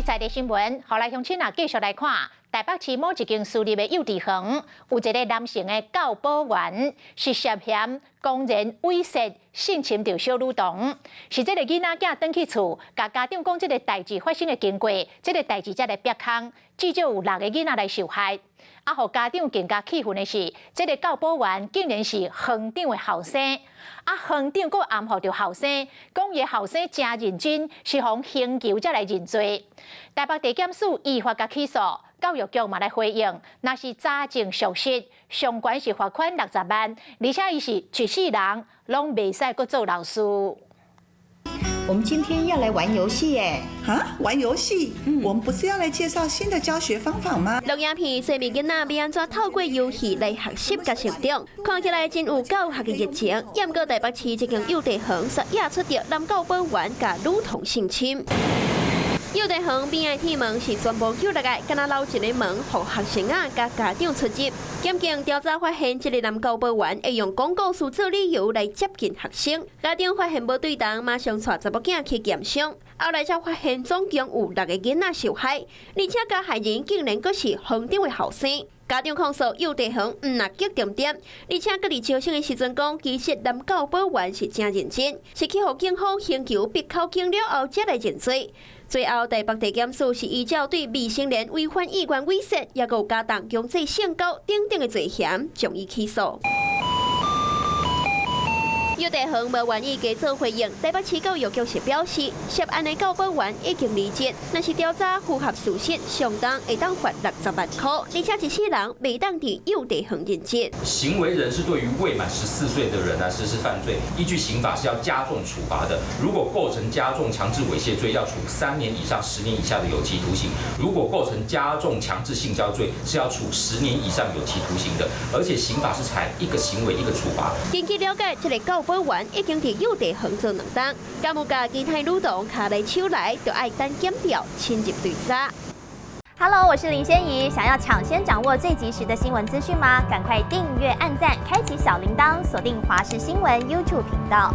是在地新闻，后来乡亲继续来看。台北市某一间私立的幼稚园，有一个男性的教保员是涉嫌公然猥亵、性侵着小女童，是这个囡仔囝返去厝，甲家长讲这个代志发生的经过，这个代志才来曝光，至少有6个囡仔来受害。啊，互家长更加气愤的是，这个教保员竟然是园长的后生，啊，园长佫暗唬着后生，讲伊后生真认真，是互刑求才来认罪。台北地检署依法甲起诉。教育局嘛来回应，那是查证属实，上悬是罚款60万，而且伊是一世人，拢袂使阁做老师。我们今天要来玩游戏耶！啊，玩游戏？我们不是要来介绍新的教学方法吗？录影片说明囡仔要安怎透过游戏来学习甲成长，看起来真有教学的热情。也毋过台北市这间幼稚园却惹出着男教保员甲女童性侵。幼稚园边的铁门是全部揪落来，敢若留一个门，让学生甲家长出入。检警调查发现，这个男教保员会用广告词做理由来接近学生。家长发现无对当，马上带查某囝去验伤。后来才发现，总共有6个囡仔受害，而且加害人竟然阁是园长的后生。家长控诉幼稚园唔纳激重点，而且佮伫招生的时阵讲，其实男教保员是真认真，是去互警方刑求逼口经了后才来认罪。最后，台北地检署是依照对未成年违反意愿猥亵，也有加重强制性交等的罪嫌，将伊起诉。幼稚园无愿意加做回应，台北市教育局是表示，涉案的教保员已经离职，若是调查符合事实，上当会当罚60万块，而且一世人袂当伫幼稚园任职。行为人是对于未满14岁的人实施犯罪，依据刑法是要加重处罚的。如果构成加重强制猥亵罪，要处3年以上10年以下的有期徒刑；如果构成加重强制性交罪，是要处10年以上有期徒刑的。而且刑法是采一个行为一个处罚。根据了解，这个教保员已经伫幼稚园做2档，敢有甲其他女童卡来手来，就爱单检调深入调查。Hello， 我是林仙怡。想要抢先掌握最及时的新闻资讯吗？赶快订阅、按赞、开启小铃铛，锁定华视新闻 YouTube 频道。